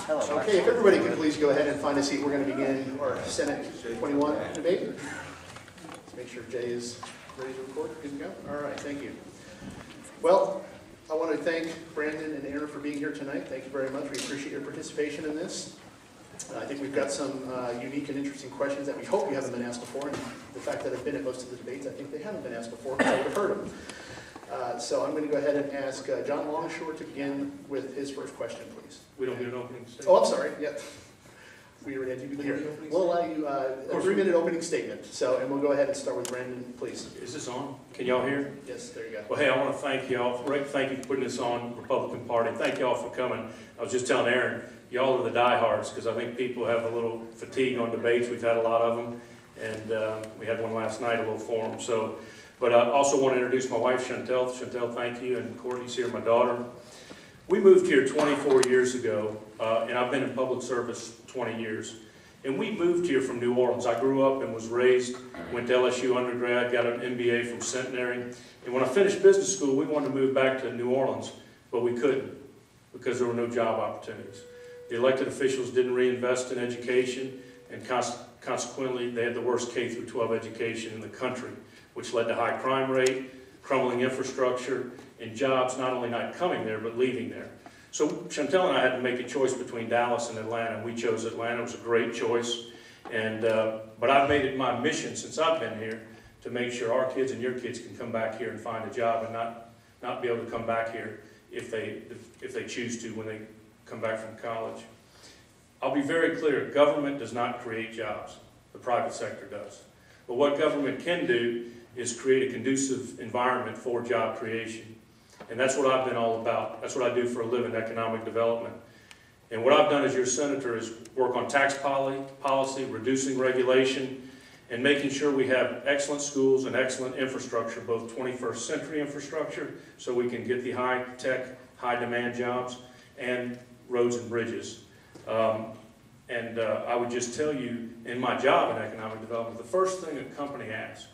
Okay, if everybody could please go ahead and find a seat, we're going to begin our Senate 21 debate. Let's make sure Jay is ready to record. Good to go? All right, thank you. Well, I want to thank Brandon and Aaron for being here tonight. Thank you very much. We appreciate your participation in this. I think we've got some unique and interesting questions that we hope you haven't been asked before. And the fact that I've been at most of the debates, I think they haven't been asked before because I would have heard them. So I'm going to go ahead and ask John Longshore to begin with his first question, please. We don't get an opening statement? Oh, I'm sorry. Yep. We already had you here. We'll allow you a 3-minute opening statement. So, and we'll go ahead and start with Brandon, please. Is this on? Can y'all hear? Yes, there you go. Well, hey, I want to thank y'all. Thank you for putting this on, Republican Party. Thank y'all for coming. I was just telling Aaron, y'all are the diehards because I think people have a little fatigue on debates. We've had a lot of them, and we had one last night, a little forum. So, but I also want to introduce my wife, Chantel. Chantel, thank you, and Courtney's here, my daughter. We moved here 24 years ago, and I've been in public service 20 years. And we moved here from New Orleans. I grew up and was raised, went to LSU undergrad, got an MBA from Centenary. And when I finished business school, we wanted to move back to New Orleans, but we couldn't because there were no job opportunities. The elected officials didn't reinvest in education, and consequently, they had the worst K-12 education in the country, which led to high crime rate, crumbling infrastructure, and jobs not only not coming there, but leaving there. So Chantel and I had to make a choice between Dallas and Atlanta, and we chose Atlanta. It was a great choice. And, but I've made it my mission since I've been here to make sure our kids and your kids can come back here and find a job and not be able to come back here if they choose to when they come back from college. I'll be very clear, government does not create jobs. The private sector does. But what government can do is create a conducive environment for job creation. And that's what I've been all about. That's what I do for a living, economic development. And what I've done as your senator is work on tax policy, reducing regulation, and making sure we have excellent schools and excellent infrastructure, both 21st century infrastructure, so we can get the high-tech, high-demand jobs, and roads and bridges. I would just tell you, in my job in economic development, the first thing a company asks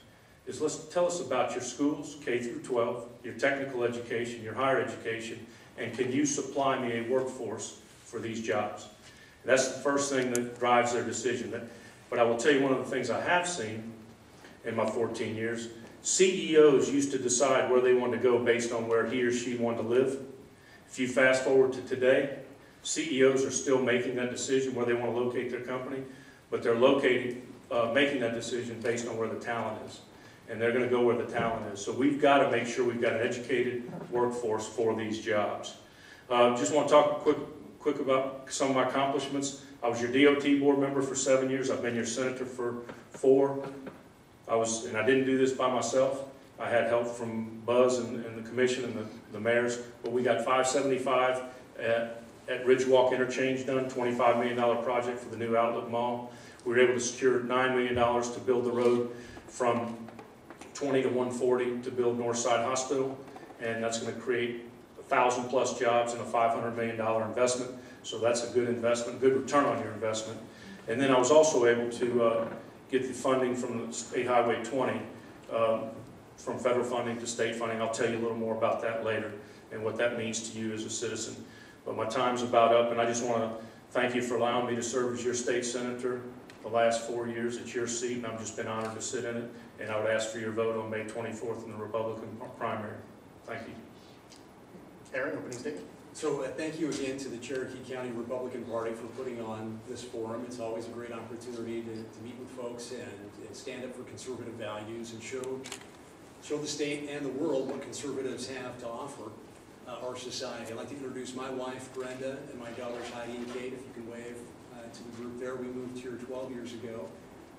is, tell us about your schools, K through 12, your technical education, your higher education, and can you supply me a workforce for these jobs? And that's the first thing that drives their decision. But I will tell you one of the things I have seen in my 14 years, CEOs used to decide where they wanted to go based on where he or she wanted to live. If you fast forward to today, CEOs are still making that decision where they want to locate their company, but they're making that decision based on where the talent is. And they're going to go where the talent is. So we've got to make sure we've got an educated workforce for these jobs. Just want to talk quick about some of my accomplishments. I was your DOT board member for 7 years. I've been your senator for 4. And I didn't do this by myself. I had help from Buzz and the commission and the mayors. But we got 575 at Ridgewalk Interchange done, $25 million project for the new Outlet Mall. We were able to secure $9 million to build the road from 20 to 140 to build Northside Hospital, and that's going to create 1,000+ jobs and a $500 million investment. So that's a good investment, good return on your investment. And then I was also able to get the funding from State Highway 20, from federal funding to state funding. I'll tell you a little more about that later and what that means to you as a citizen. But my time's about up, and I just want to thank you for allowing me to serve as your state senator the last 4 years. It's your seat, and I've just been honored to sit in it. And I would ask for your vote on May 24th in the Republican primary. Thank you. Aaron, opening statement. So thank you again to the Cherokee County Republican Party for putting on this forum. It's always a great opportunity to meet with folks and stand up for conservative values and show the state and the world what conservatives have to offer our society. I'd like to introduce my wife, Brenda, and my daughters, Heidi and Kate, if you can wave to the group there. We moved here 12 years ago.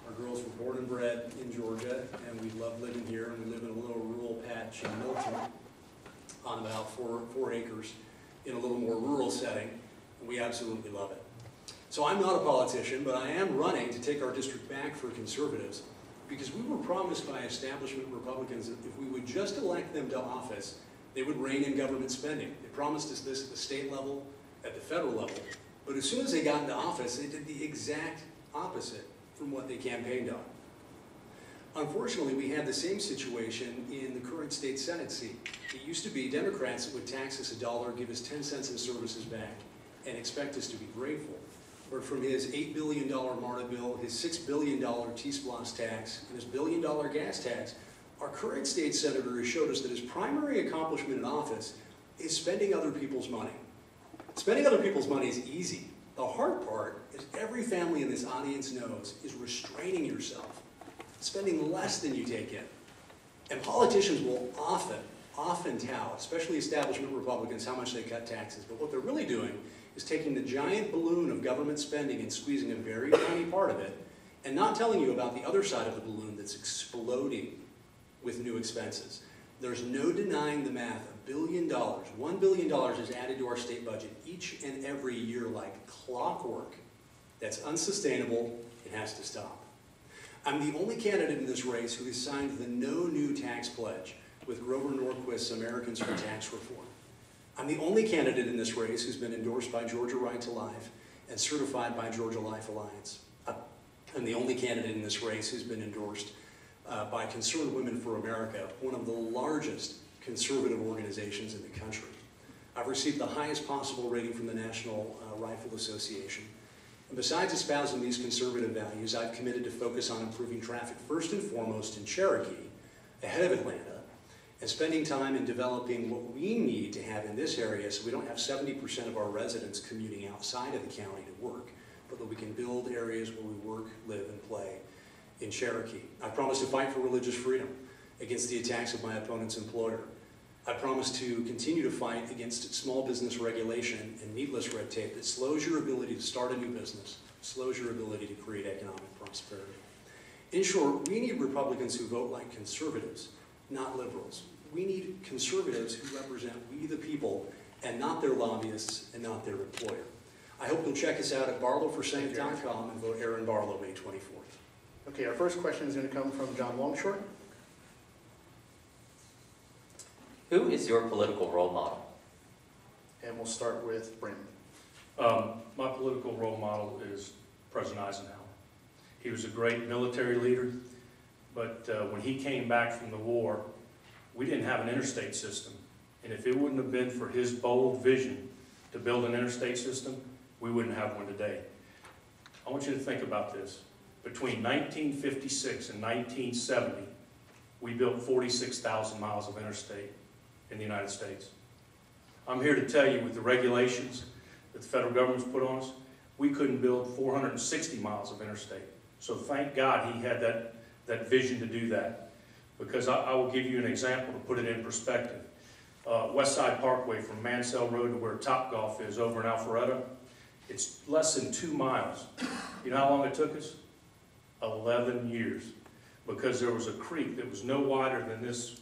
Our girls were born and bred in Georgia, and we love living here, and we live in a little rural patch in Milton on about 4 acres in a little more rural setting, and we absolutely love it. So I'm not a politician, but I am running to take our district back for conservatives because we were promised by establishment Republicans that if we would just elect them to office, they would rein in government spending. They promised us this at the state level, at the federal level, but as soon as they got into office, they did the exact opposite from what they campaigned on. Unfortunately, we had the same situation in the current state Senate seat. It used to be Democrats that would tax us $1, give us 10 cents in services back. and expect us to be grateful. But from his $8 billion MARTA bill, his $6 billion T-SPLOST tax, and his $1 billion gas tax, our current state senator has showed us that his primary accomplishment in office is spending other people's money. Spending other people's money is easy. The hard part, as every family in this audience knows, is restraining yourself, spending less than you take in. And politicians will often tout, especially establishment Republicans, how much they cut taxes. But what they're really doing is taking the giant balloon of government spending and squeezing a very tiny part of it, and not telling you about the other side of the balloon that's exploding with new expenses. There's no denying the math. $1 billion, $1 billion is added to our state budget each and every year like clockwork. That's unsustainable. It has to stop. I'm the only candidate in this race who has signed the No New Tax Pledge with Grover Norquist's Americans for Tax Reform. I'm the only candidate in this race who's been endorsed by Georgia Right to Life and certified by Georgia Life Alliance. I'm the only candidate in this race who's been endorsed by Concerned Women for America, one of the largest conservative organizations in the country. I've received the highest possible rating from the National Rifle Association. And besides espousing these conservative values, I've committed to focus on improving traffic first and foremost in Cherokee, ahead of Atlanta, and spending time in developing what we need to have in this area so we don't have 70% of our residents commuting outside of the county to work, but that we can build areas where we work, live, and play in Cherokee. I promise to fight for religious freedom against the attacks of my opponent's employer. I promise to continue to fight against small business regulation and needless red tape that slows your ability to start a new business, slows your ability to create economic prosperity. In short, we need Republicans who vote like conservatives, not liberals. We need conservatives who represent we the people and not their lobbyists and not their employer. I hope you'll check us out at barlowforsenate.com and vote Aaron Barlow May 24th. Okay, our first question is going to come from John Longshore. Who is your political role model? And we'll start with Brandon. My political role model is President Eisenhower. He was a great military leader, but when he came back from the war, we didn't have an interstate system. And if it wouldn't have been for his bold vision to build an interstate system, we wouldn't have one today. I want you to think about this. Between 1956 and 1970, we built 46,000 miles of interstate in the United States. I'm here to tell you with the regulations that the federal government's put on us, we couldn't build 460 miles of interstate. So thank God he had that vision to do that. Because I will give you an example to put it in perspective. West Side Parkway from Mansell Road to where Topgolf is over in Alpharetta, it's less than 2 miles. You know how long it took us? 11 years. Because there was a creek that was no wider than this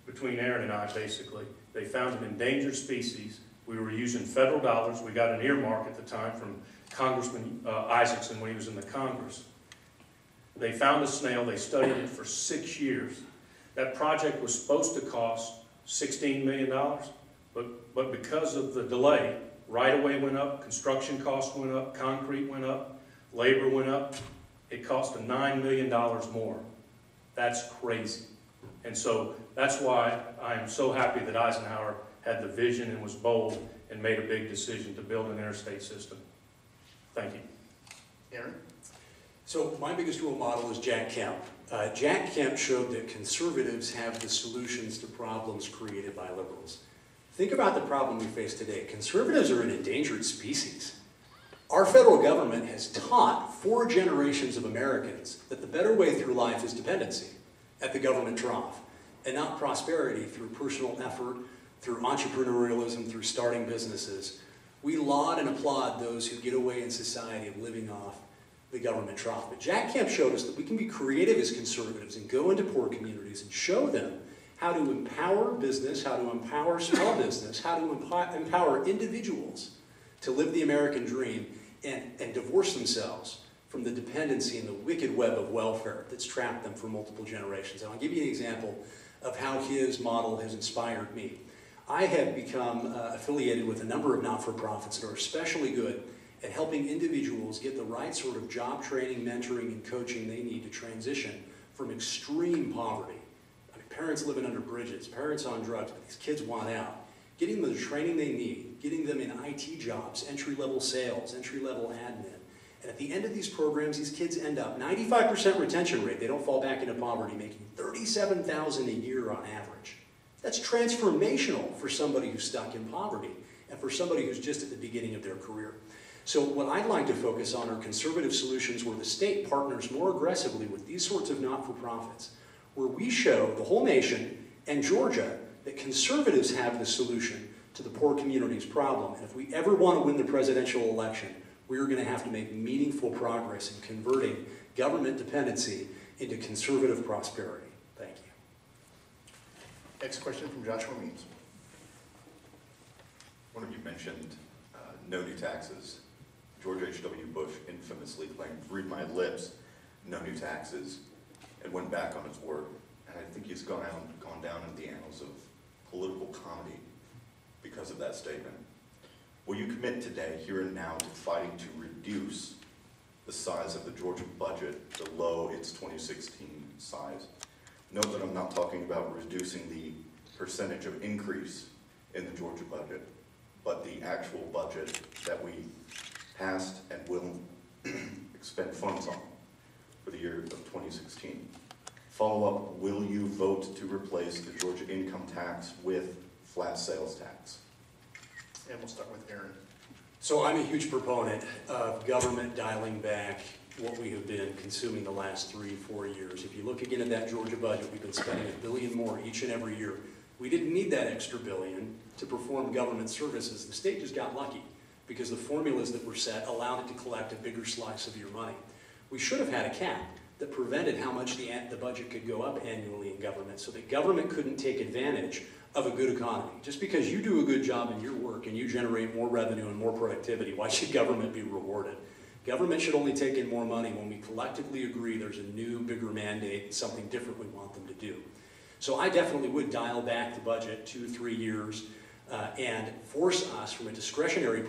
between Aaron and I, basically. They found an endangered species. We were using federal dollars. We got an earmark at the time from Congressman Isaacson when he was in the Congress. They found a snail. They studied it for 6 years. That project was supposed to cost $16 million, but because of the delay, right-of-way went up, construction costs went up, concrete went up, labor went up. It cost $9 million more. That's crazy. And so that's why I'm so happy that Eisenhower had the vision and was bold and made a big decision to build an interstate system. Thank you. Aaron? So my biggest role model is Jack Kemp. Jack Kemp showed that conservatives have the solutions to problems created by liberals. Think about the problem we face today. Conservatives are an endangered species. Our federal government has taught 4 generations of Americans that the better way through life is dependency at the government trough, and not prosperity through personal effort, through entrepreneurialism, through starting businesses. We laud and applaud those who get away in society of living off the government trough. But Jack Kemp showed us that we can be creative as conservatives and go into poor communities and show them how to empower business, how to empower small business, how to empower individuals to live the American dream and divorce themselves from the dependency and the wicked web of welfare that's trapped them for multiple generations. And I'll give you an example of how his model has inspired me. I have become affiliated with a number of not-for-profits that are especially good at helping individuals get the right sort of job training, mentoring, and coaching they need to transition from extreme poverty. I mean, parents living under bridges, parents on drugs, but these kids want out. getting them the training they need, getting them in IT jobs, entry-level sales, entry-level admin. And at the end of these programs, these kids end up 95% retention rate. They don't fall back into poverty, making $37,000 a year on average. That's transformational for somebody who's stuck in poverty and for somebody who's just at the beginning of their career. So what I'd like to focus on are conservative solutions where the state partners more aggressively with these sorts of not-for-profits, where we show the whole nation and Georgia that conservatives have the solution to the poor community's problem. And if we ever want to win the presidential election, we're going to have to make meaningful progress in converting government dependency into conservative prosperity. Thank you. Next question from Joshua Means. One of you mentioned no new taxes. George H.W. Bush infamously claimed, read my lips, no new taxes, and went back on his word. And I think he's gone down in the annals of political comedy because of that statement. Will you commit today, here and now, to fighting to reduce the size of the Georgia budget below its 2016 size? Note that I'm not talking about reducing the percentage of increase in the Georgia budget, but the actual budget that we passed and will expend funds on for the year of 2016. Follow up, will you vote to replace the Georgia income tax with flat sales tax? And we'll start with Aaron. So I'm a huge proponent of government dialing back what we have been consuming the last 3-4 years. If you look again at that Georgia budget, we've been spending $1 billion more each and every year. We didn't need that extra $1 billion to perform government services. The state just got lucky because the formulas that were set allowed it to collect a bigger slice of your money. We should have had a cap that prevented how much the budget could go up annually in government so that government couldn't take advantage of a good economy. Just because you do a good job in your work and you generate more revenue and more productivity, why should government be rewarded? Government should only take in more money when we collectively agree there's a new, bigger mandate and something different we want them to do. So I definitely would dial back the budget 2-3 years and force us from a discretionary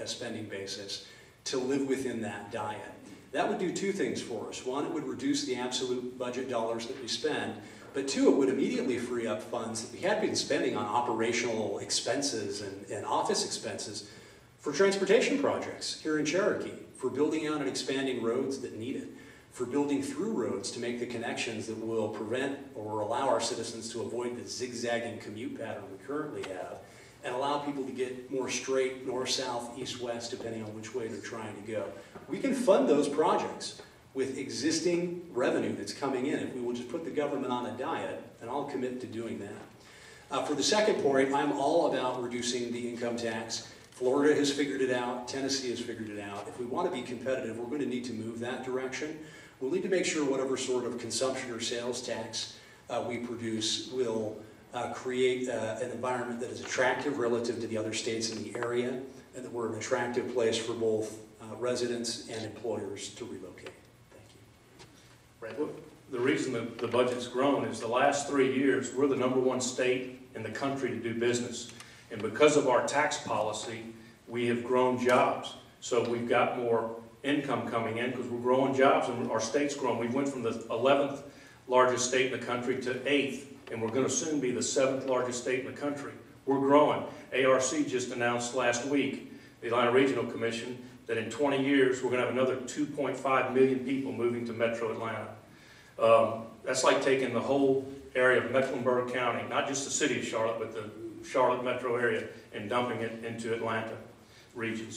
spending basis to live within that diet. That would do two things for us. One, it would reduce the absolute budget dollars that we spend, but two, it would immediately free up funds that we had been spending on operational expenses and office expenses for transportation projects here in Cherokee, for building out and expanding roads that need it, for building through roads to make the connections that will prevent or allow our citizens to avoid the zigzagging commute pattern we currently have, and allow people to get more straight north, south, east, west, depending on which way they're trying to go. We can fund those projects with existing revenue that's coming in if we will just put the government on a diet, and I'll commit to doing that. For the second point, I'm all about reducing the income tax. Florida has figured it out, Tennessee has figured it out. If we want to be competitive, we're going to need to move that direction. We'll need to make sure whatever sort of consumption or sales tax we produce will create an environment that is attractive relative to the other states in the area, and that we're an attractive place for both residents and employers to relocate. Thank you. Right. Well, the reason the budget's grown is the last 3 years, we're the #1 state in the country to do business. And because of our tax policy, we have grown jobs. So we've got more income coming in because we're growing jobs and our state's grown. We went from the 11th largest state in the country to 8th, and we're going to soon be the 7th largest state in the country. We're growing. ARC just announced last week, the Atlanta Regional Commission, that in 20 years, we're going to have another 2.5 million people moving to Metro Atlanta. That's like taking the whole area of Mecklenburg County, not just the city of Charlotte, but the Charlotte metro area, and dumping it into Atlanta region.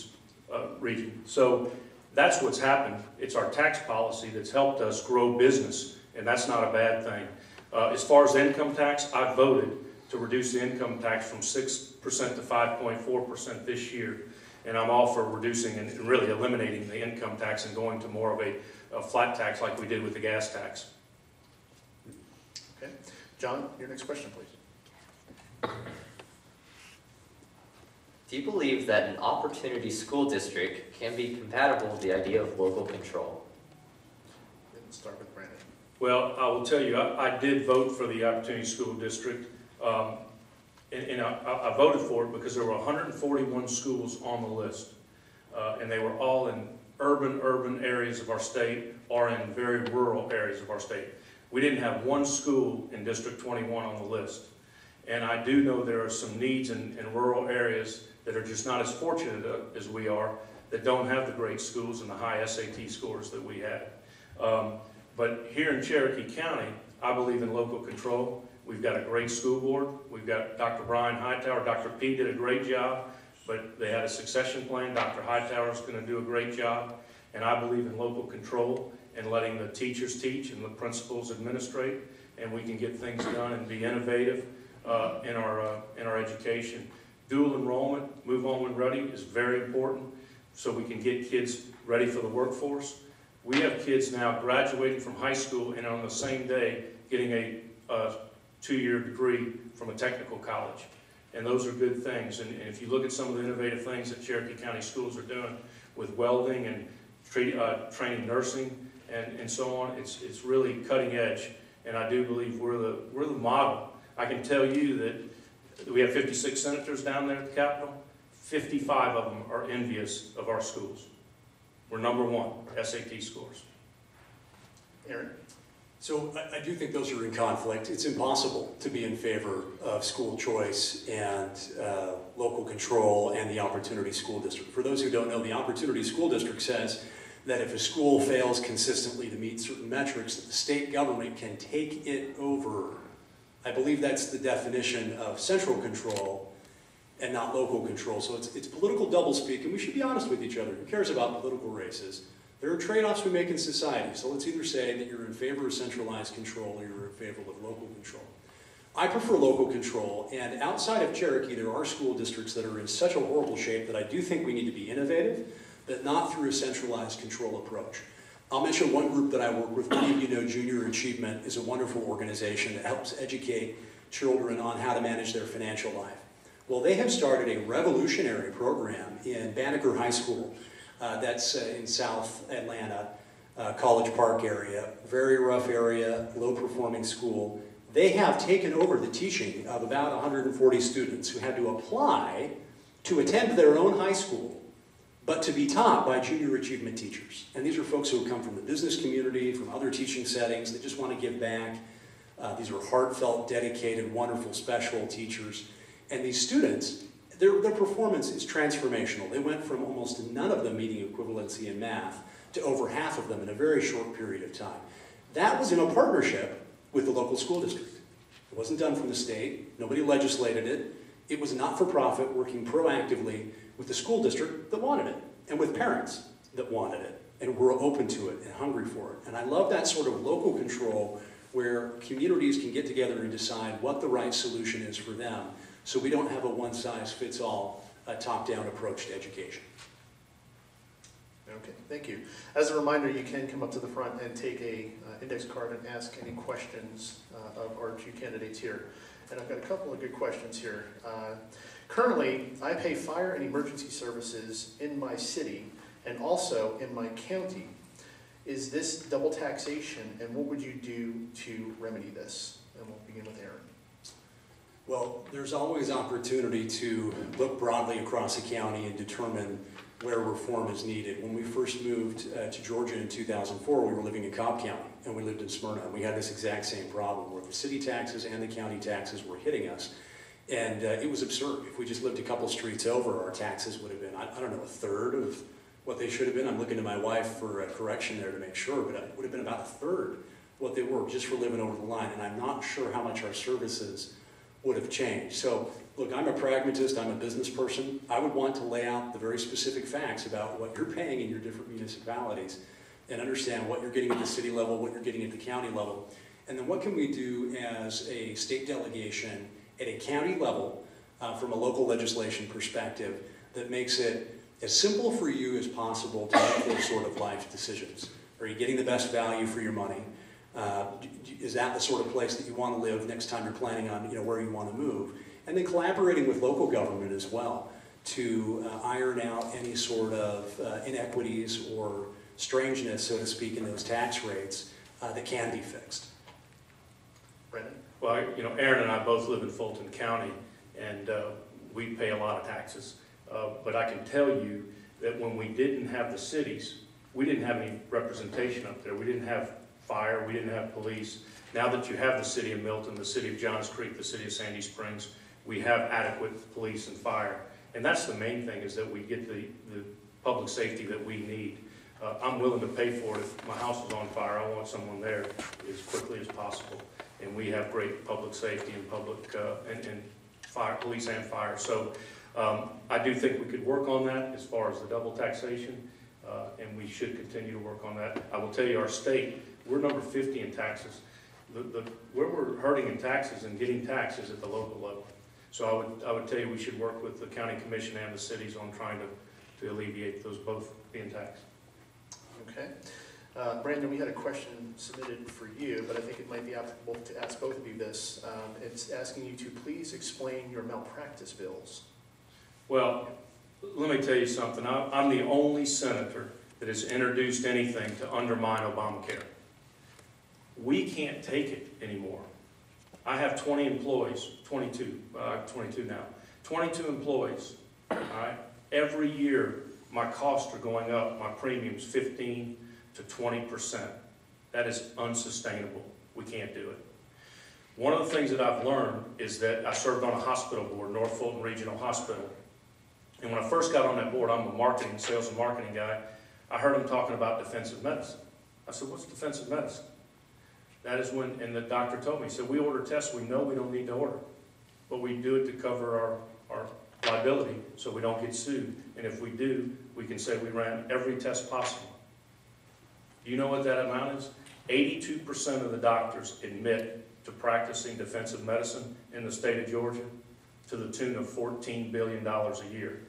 So that's what's happened. It's our tax policy that's helped us grow business, and that's not a bad thing. As far as income tax, I voted to reduce the income tax from 6% to 5.4% this year. And I'm all for reducing and really eliminating the income tax and going to more of a flat tax like we did with the gas tax. Okay. John, your next question, please. Do you believe that an opportunity school district can be compatible with the idea of local control? Let's start with Brandon. Well, I will tell you, I did vote for the Opportunity School District, and I voted for it because there were 141 schools on the list, and they were all in urban areas of our state or in very rural areas of our state. We didn't have one school in District 21 on the list, And I do know there are some needs in rural areas that are just not as fortunate as we are, that don't have the great schools and the high SAT scores that we had. But here in Cherokee County, I believe in local control. We've got a great school board. We've got Dr. Brian Hightower. Dr. P did a great job, but they had a succession plan. Dr. Hightower is going to do a great job. And I believe in local control and letting the teachers teach and the principals administrate, and we can get things done and be innovative in our education. Dual enrollment, move on when ready, is very important so we can get kids ready for the workforce. We have kids now graduating from high school and on the same day getting a 2-year degree from a technical college. And those are good things. And if you look at some of the innovative things that Cherokee County schools are doing with welding and training nursing and so on, it's really cutting edge. And I do believe we're the model. I can tell you that we have 56 senators down there at the Capitol. 55 of them are envious of our schools. We're #1, SAT scores. Aaron? So I do think those are in conflict. It's impossible to be in favor of school choice and local control and the Opportunity School District. For those who don't know, the Opportunity School District says that if a school fails consistently to meet certain metrics, that the state government can take it over. I believe that's the definition of central control and not local control. So it's political doublespeak, and we should be honest with each other. Who cares about political races? There are trade-offs we make in society, so let's either say that you're in favor of centralized control or you're in favor of local control. I prefer local control, and outside of Cherokee, there are school districts that are in such a horrible shape that I do think we need to be innovative, but not through a centralized control approach. I'll mention one group that I work with. Many of you know Junior Achievement is a wonderful organization that helps educate children on how to manage their financial life. Well, they have started a revolutionary program in Banneker High School. That's in South Atlanta, College Park area, very rough area, low-performing school. They have taken over the teaching of about 140 students who had to apply to attend their own high school, but to be taught by Junior Achievement teachers. And these are folks who come from the business community, from other teaching settings. They just want to give back. These are heartfelt, dedicated, wonderful, special teachers. And these students, their performance is transformational. They went from almost none of them meeting equivalency in math to over half of them in a very short period of time. That was in a partnership with the local school district. It wasn't done from the state. Nobody legislated it. It was not-for-profit working proactively with the school district that wanted it and with parents that wanted it and were open to it and hungry for it. And I love that sort of local control where communities can get together and decide what the right solution is for them, so we don't have a one-size-fits-all top-down approach to education. Okay, thank you. As a reminder, you can come up to the front and take a index card and ask any questions of our two candidates here. And I've got a couple of good questions here. Currently, I pay fire and emergency services in my city and also in my county. Is this double taxation, and what would you do to remedy this? And we'll begin with Aaron. Well, there's always opportunity to look broadly across the county and determine where reform is needed. When we first moved to Georgia in 2004, we were living in Cobb County, and we lived in Smyrna. We had this exact same problem where the city taxes and the county taxes were hitting us. And it was absurd. If we just lived a couple streets over, our taxes would have been, I don't know, a third of what they should have been. I'm looking to my wife for a correction there to make sure, but it would have been about a third what they were just for living over the line. And I'm not sure how much our services would have changed. So, look, I'm a pragmatist, I'm a business person. I would want to lay out the very specific facts about what you're paying in your different municipalities and understand what you're getting at the city level, what you're getting at the county level. And then what can we do as a state delegation at a county level from a local legislation perspective that makes it as simple for you as possible to make those sort of life decisions. Are you getting the best value for your money? Is that the sort of place that you want to live next time you're planning on where you want to move? And then collaborating with local government as well to iron out any sort of inequities or strangeness, so to speak, in those tax rates that can be fixed. Brendan? Well, Aaron and I both live in Fulton County, and we pay a lot of taxes. But I can tell you that when we didn't have the cities, we didn't have any representation up there. We didn't have fire, we didn't have police. Now that you have the city of Milton, the city of Johns Creek, the city of Sandy Springs, we have adequate police and fire. And that's the main thing, is that we get the public safety that we need. I'm willing to pay for it. If my house is on fire, I want someone there as quickly as possible. And we have great public safety and and fire, police and fire. So I do think we could work on that as far as the double taxation, and we should continue to work on that. I will tell you, our state, we're number 50 in taxes. Where we're hurting in taxes and getting taxes at the local level. So I would tell you we should work with the county commission and the cities on trying to alleviate those both being taxed. Okay. Brandon, we had a question submitted for you, but I think it might be applicable to ask both of you this. It's asking you to please explain your malpractice bills. Well, let me tell you something. I'm the only senator that has introduced anything to undermine Obamacare. We can't take it anymore. I have 20 employees, 22 now, 22 employees, all right? Every year, my costs are going up, my premiums 15 to 20%. That is unsustainable. We can't do it. One of the things that I've learned is that I served on a hospital board, North Fulton Regional Hospital. And when I first got on that board, I'm a sales and marketing guy, I heard them talking about defensive medicine. I said, what's defensive medicine? That is when, and the doctor told me, he said, we order tests we know we don't need to order, but we do it to cover our liability so we don't get sued. And if we do, we can say we ran every test possible. Do you know what that amount is? 82% of the doctors admit to practicing defensive medicine in the state of Georgia to the tune of $14 billion a year.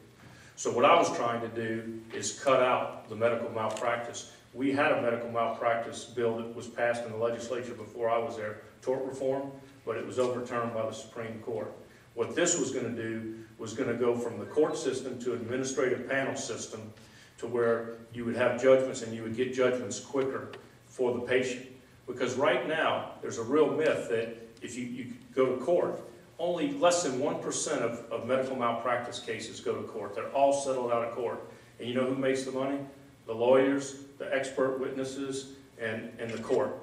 So what I was trying to do is cut out the medical malpractice. We had a medical malpractice bill that was passed in the legislature before I was there, tort reform, but it was overturned by the Supreme Court. What this was going to do was going to go from the court system to administrative panel system to where you would have judgments and you would get judgments quicker for the patient. Because right now, there's a real myth that if you go to court, only less than 1% of medical malpractice cases go to court. They're all settled out of court. And you know who makes the money? The lawyers, the expert witnesses, and the court.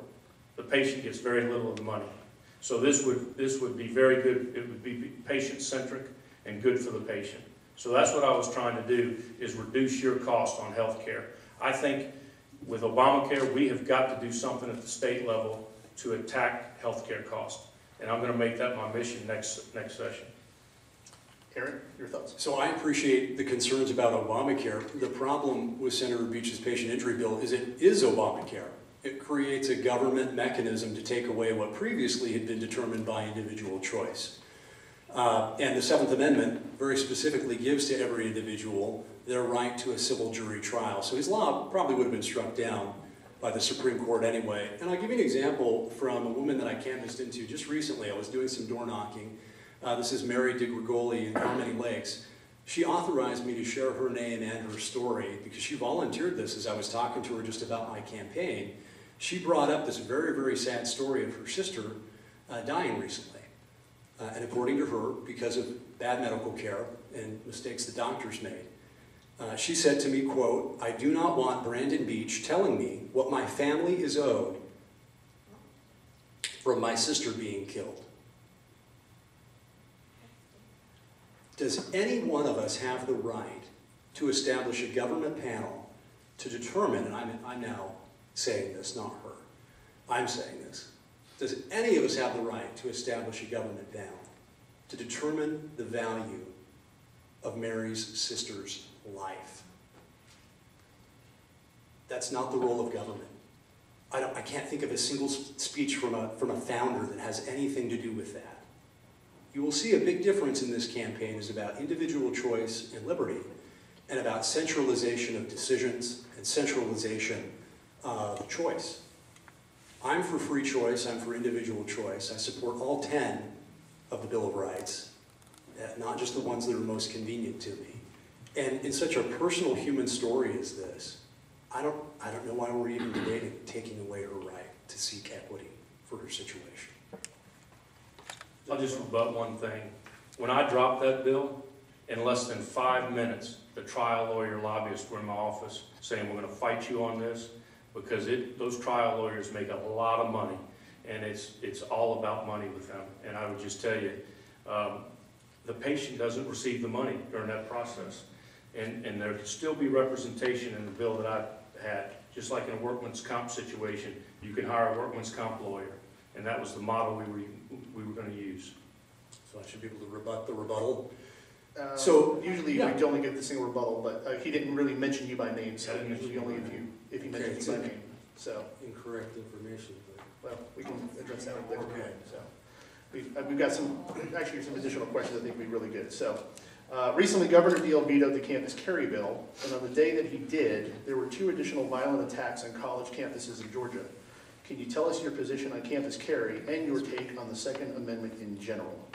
The patient gets very little of the money. So this would be very good. It would be patient-centric and good for the patient. So that's what I was trying to do, is reduce your cost on health care. I think with Obamacare, we have got to do something at the state level to attack health care costs. And I'm going to make that my mission next session. Aaron, your thoughts? So I appreciate the concerns about Obamacare. The problem with Senator Beach's patient injury bill is it is Obamacare. It creates a government mechanism to take away what previously had been determined by individual choice. And the Seventh Amendment very specifically gives to every individual their right to a civil jury trial. So his law probably would have been struck down by the Supreme Court anyway. And I'll give you an example from a woman that I canvassed into just recently. I was doing some door knocking. This is Mary DeGregoli in Harmony Lakes. She authorized me to share her name and her story because she volunteered this as I was talking to her just about my campaign. She brought up this very, very sad story of her sister dying recently. And according to her, because of bad medical care and mistakes the doctors made, she said to me, quote, "I do not want Brandon Beach telling me what my family is owed from my sister being killed." Does any one of us have the right to establish a government panel to determine, and I'm now saying this, not her, I'm saying this, does any of us have the right to establish a government panel to determine the value of Mary's sister's life? That's not the role of government. I can't think of a single speech from a founder that has anything to do with that. You will see a big difference in this campaign is about individual choice and liberty, and about centralization of decisions and centralization of choice. I'm for free choice, I'm for individual choice. I support all 10 of the Bill of Rights, not just the ones that are most convenient to me. And in such a personal human story as this, I don't know why we're even debating taking away her right to seek equity for her situation. I'll just rebut one thing. When I dropped that bill, in less than 5 minutes, the trial lawyer lobbyists were in my office saying, we're going to fight you on this, because those trial lawyers make a lot of money. and it's all about money with them. And I would just tell you, the patient doesn't receive the money during that process. And there could still be representation in the bill that I had, just like in a workman's comp situation, you can hire a workman's comp lawyer. And that was the model we were going to use. So I should be able to rebut the rebuttal. So usually yeah. we only get the single rebuttal, but he didn't really mention you by name, so I didn't usually mention only you if you Okay, mentions you by name. So, Incorrect information, but. well, we can address that later. Okay. So, we've got some additional questions I think would be really good. So, recently Governor Deal vetoed the campus carry bill, and on the day that he did, there were 2 additional violent attacks on college campuses in Georgia. Can you tell us your position on campus carry and your take on the Second Amendment in general?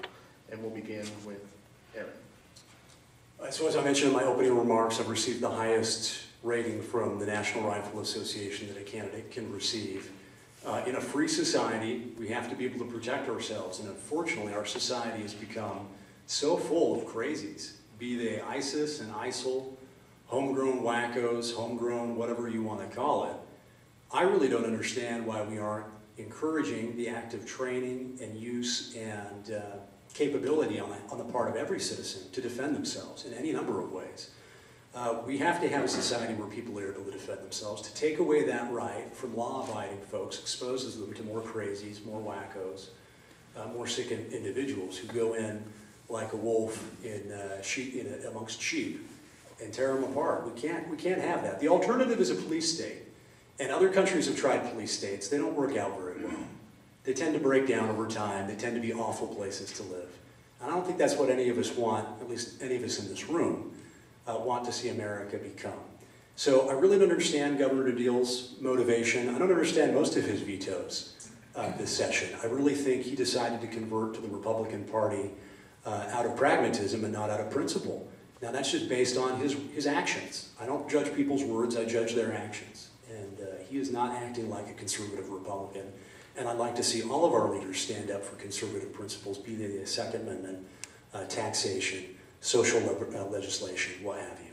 And we'll begin with Aaron. So as I mentioned in my opening remarks, I've received the highest rating from the National Rifle Association that a candidate can receive. In a free society, we have to be able to protect ourselves, and unfortunately our society has become so full of crazies, be they ISIS and ISIL, homegrown wackos, homegrown whatever you want to call it. I really don't understand why we aren't encouraging the active training and use and capability on the part of every citizen to defend themselves in any number of ways. We have to have a society where people are able to defend themselves. To take away that right from law-abiding folks exposes them to more crazies, more wackos, more sick individuals who go in like a wolf amongst sheep and tear them apart. We can't have that. The alternative is a police state. And other countries have tried police states. They don't work out very well. They tend to break down over time. They tend to be awful places to live. And I don't think that's what any of us want, at least any of us in this room, want to see America become. So I really don't understand Governor Deal's motivation. I don't understand most of his vetoes this session. I really think he decided to convert to the Republican Party out of pragmatism and not out of principle. Now that's just based on his actions. I don't judge people's words, I judge their actions. And he is not acting like a conservative Republican. And I'd like to see all of our leaders stand up for conservative principles, be they the Second Amendment, taxation, social legislation, what have you.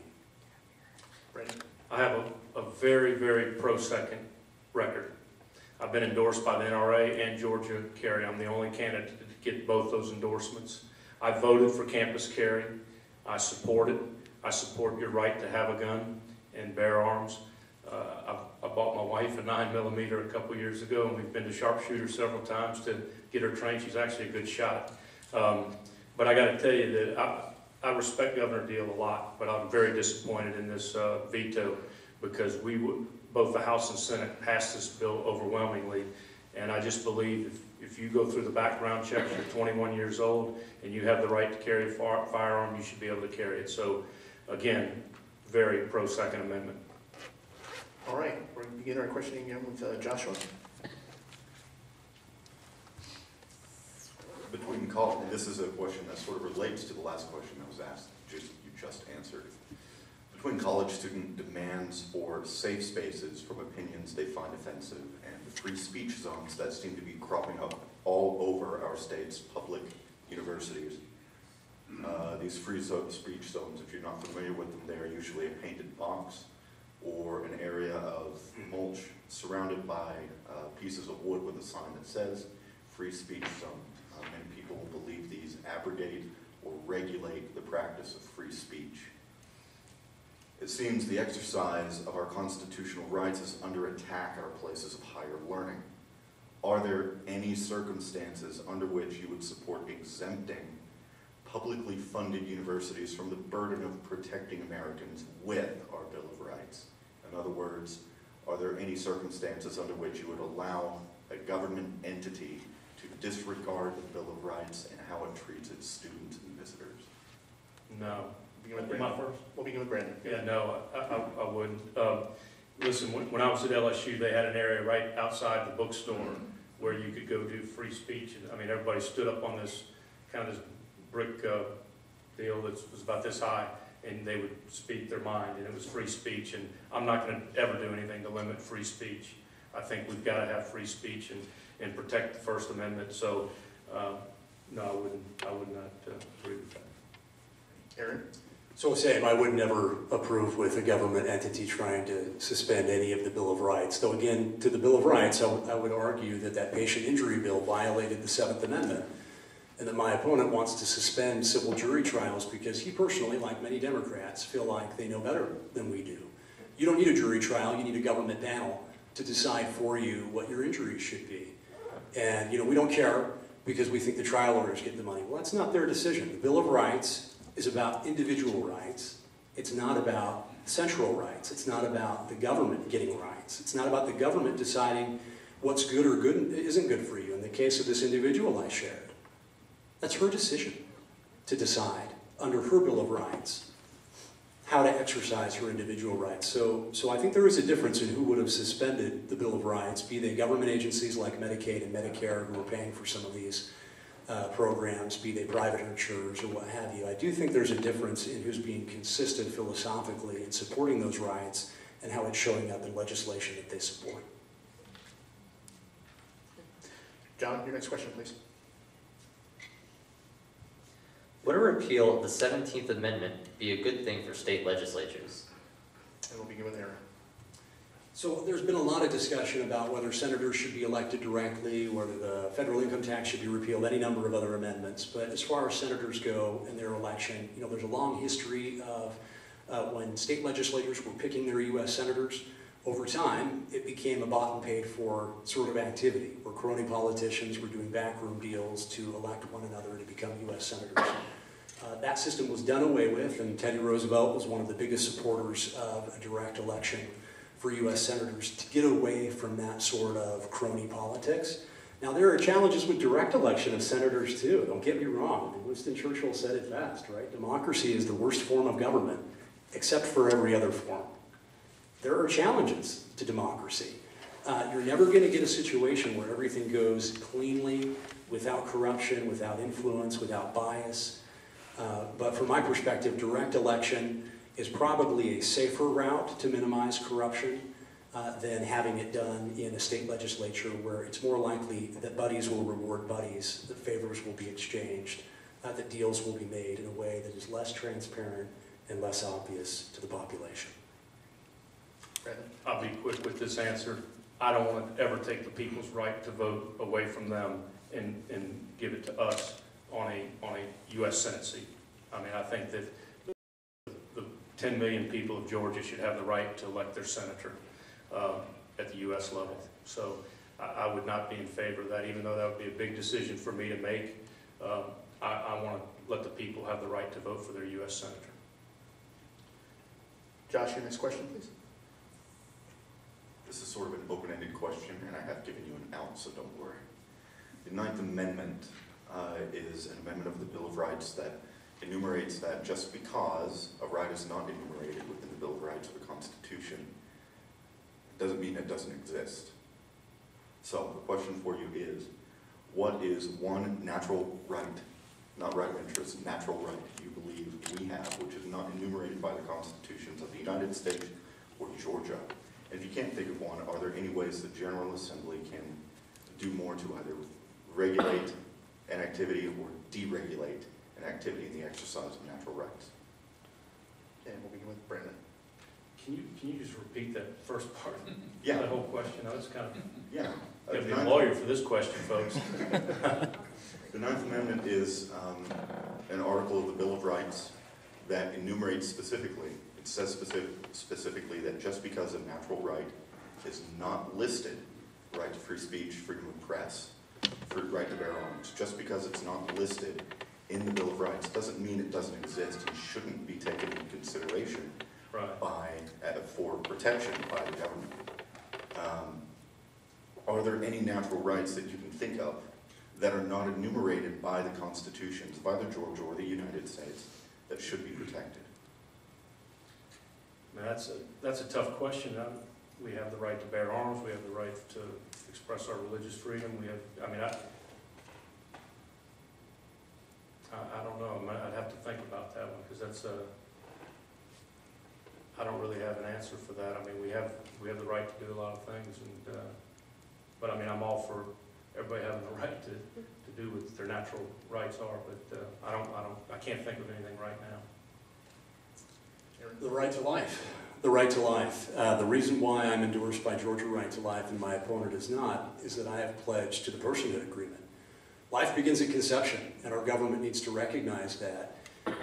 Brandon? I have a very, very pro-second record. I've been endorsed by the NRA and Georgia Carry. I'm the only candidate to get both those endorsements. I voted for campus carry. I support it. I support your right to have a gun and bear arms. I bought my wife a 9mm a couple years ago, and we've been to sharpshooter several times to get her trained. She's actually a good shot. But I got to tell you that I respect Governor Deal a lot, but I'm very disappointed in this veto because both the House and Senate passed this bill overwhelmingly, and I just believe if you go through the background checks, you're 21 years old, and you have the right to carry a firearm, you should be able to carry it. So, again, very pro-Second Amendment. All right, we're going to begin our questioning again with Joshua. This is a question that sort of relates to the last question that was asked, you just answered. Between college student demands for safe spaces from opinions they find offensive and the free speech zones that seem to be cropping up all over our state's public universities. These free speech zones, if you're not familiar with them, they are usually a painted box or an area of mulch surrounded by pieces of wood with a sign that says free speech zone. Many people believe these abrogate or regulate the practice of free speech. It seems the exercise of our constitutional rights is under attack at our places of higher learning. Are there any circumstances under which you would support exempting publicly funded universities from the burden of protecting Americans with our Bill of Rights? In other words, are there any circumstances under which you would allow a government entity to disregard the Bill of Rights and how it treats its students and visitors? No. Begin with Am I Brandon. first? We'll begin with Brandon. Yeah, no, I wouldn't. Listen, when I was at LSU, they had an area right outside the bookstore where you could go do free speech. And I mean, everybody stood up on this kind of this brick deal that was about this high, and they would speak their mind, and it was free speech. And I'm not going to ever do anything to limit free speech. I think we've got to have free speech and protect the First Amendment. So, no, I would not agree with that. Aaron? So Sam, I would never approve with a government entity trying to suspend any of the Bill of Rights. Though again, to the Bill of Rights, I would argue that that patient injury bill violated the 7th Amendment, and that my opponent wants to suspend civil jury trials because he personally, like many Democrats, feel like they know better than we do. You don't need a jury trial, you need a government panel to decide for you what your injuries should be. And we don't care because we think the trial lawyers get the money. Well, that's not their decision. The Bill of Rights is about individual rights. It's not about central rights. It's not about the government getting rights. It's not about the government deciding what's good or isn't good for you. In the case of this individual I shared, that's her decision to decide under her Bill of Rights how to exercise her individual rights. So I think there is a difference in who would have suspended the Bill of Rights, be they government agencies like Medicaid and Medicare who are paying for some of these programs, be they private insurers or what have you. I do think there's a difference in who's being consistent philosophically in supporting those rights and how it's showing up in legislation that they support. John, your next question, please. Would a repeal of the 17th Amendment be a good thing for state legislatures? And we'll begin with Aaron. So there's been a lot of discussion about whether senators should be elected directly, whether the federal income tax should be repealed, any number of other amendments. But as far as senators go and their election, there's a long history of when state legislators were picking their U.S. senators. Over time, it became a bought and paid for sort of activity where crony politicians were doing backroom deals to elect one another to become U.S. senators. That system was done away with, and Teddy Roosevelt was one of the biggest supporters of a direct election for U.S. senators to get away from that sort of crony politics. Now, there are challenges with direct election of senators, too. Don't get me wrong. Winston Churchill said it best, right? Democracy is the worst form of government, except for every other form. There are challenges to democracy. You're never going to get a situation where everything goes cleanly, without corruption, without influence, without bias. But from my perspective, direct election is probably a safer route to minimize corruption than having it done in a state legislature where it's more likely that buddies will reward buddies, that favors will be exchanged, that deals will be made in a way that is less transparent and less obvious to the population. Brandon? I'll be quick with this answer. I don't want to ever take the people's right to vote away from them and give it to us on a U.S. Senate seat. I mean, I think that the 10 million people of Georgia should have the right to elect their senator at the U.S. level. So I would not be in favor of that, even though that would be a big decision for me to make. I want to let the people have the right to vote for their U.S. senator. Josh, your next question, please. This is sort of an open-ended question, and I have given you an out, so don't worry. The 9th Amendment is an amendment of the Bill of Rights that enumerates that just because a right is not enumerated within the Bill of Rights or the Constitution, doesn't mean it doesn't exist. So the question for you is, what is one natural right, not right of interest, natural right you believe we have, which is not enumerated by the constitutions of the United States or Georgia? And if you can't think of one, are there any ways the General Assembly can do more to either regulate an activity or deregulate an activity in the exercise of natural rights? And we'll begin with Brandon. Can you just repeat that first part? Yeah. That whole question. I was kind of Yeah. got to be a lawyer for this question, folks. The 9th Amendment is an article of the Bill of Rights that enumerates specifically, it says specifically that just because a natural right is not listed, right to free speech, freedom of press, right to bear arms, just because it's not listed in the Bill of Rights doesn't mean it doesn't exist and shouldn't be taken into consideration for protection by the government. Are there any natural rights that you can think of that are not enumerated by the constitutions of either Georgia or the United States that should be protected? Now, that's a tough question. We have the right to bear arms. We have the right to express our religious freedom. We have, I mean, I don't know. I'd have to think about that one because that's I don't really have an answer for that. I mean, we have the right to do a lot of things, and but I mean, I'm all for everybody having the right to do what their natural rights are. But I can't think of anything right now. Aaron? The right to life. The right to life. The reason why I'm endorsed by Georgia Right to Life and my opponent is not, is that I have pledged to the personhood agreement. Life begins at conception, and our government needs to recognize that.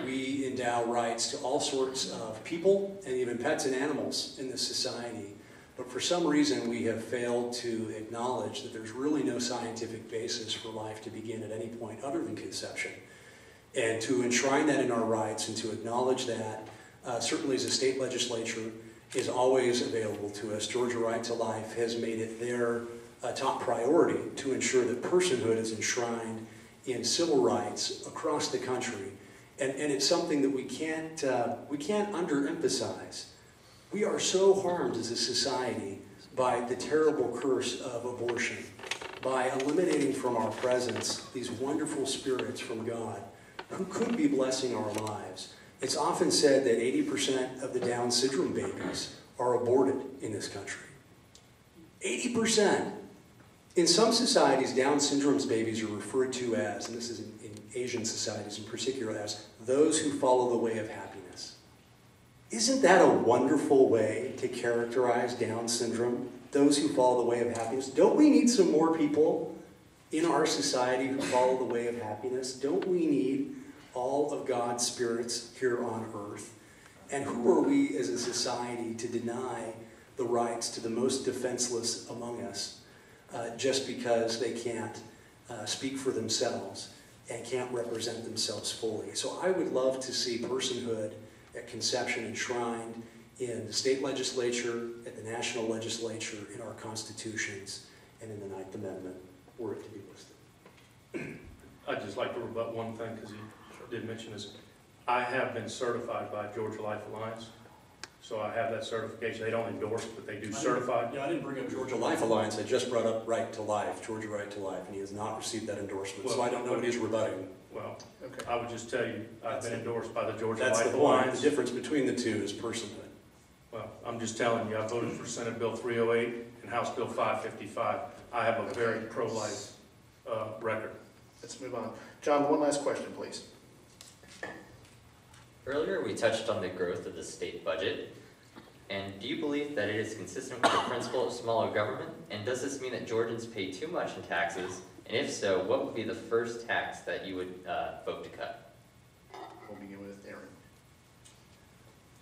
We endow rights to all sorts of people and even pets and animals in this society, but for some reason we have failed to acknowledge that there's really no scientific basis for life to begin at any point other than conception. And to enshrine that in our rights and to acknowledge that, certainly as a state legislature is always available to us, Georgia Right to Life has made it their top priority to ensure that personhood is enshrined in civil rights across the country. And it's something that we can't underemphasize. We are so harmed as a society by the terrible curse of abortion, by eliminating from our presence these wonderful spirits from God who could be blessing our lives. It's often said that 80% of the Down syndrome babies are aborted in this country. 80%. In some societies, Down syndrome's babies are referred to as, and this is in Asian societies in particular, as those who follow the way of happiness. Isn't that a wonderful way to characterize Down syndrome? Those who follow the way of happiness. Don't we need some more people in our society who follow the way of happiness? Don't we need all of God's spirits here on earth? And who are we as a society to deny the rights to the most defenseless among us just because they can't speak for themselves and can't represent themselves fully? So I would love to see personhood at conception enshrined in the state legislature, at the national legislature, in our constitutions, and in the Ninth Amendment, were it to be listed. I'd just like to rebut one thing, because you did mention this. I have been certified by Georgia Life Alliance, so I have that certification. They don't endorse it, but they do certify. Yeah, I didn't bring up Georgia Life Alliance. I just brought up Right to Life, Georgia Right to Life, and he has not received that endorsement, so Well, I don't know what he's rebutting. Well, Okay. I would just tell you, I've been endorsed by the Georgia That's Life the point. Alliance. The difference between the two is personhood. Well, I'm just telling you, I voted for Senate Bill 308 and House Bill 555. I have a very pro-life record. Let's move on. John, one last question, please. Earlier, we touched on the growth of the state budget. And do you believe that it is consistent with the principle of smaller government? And does this mean that Georgians pay too much in taxes? And if so, what would be the first tax that you would vote to cut? We'll begin with Aaron.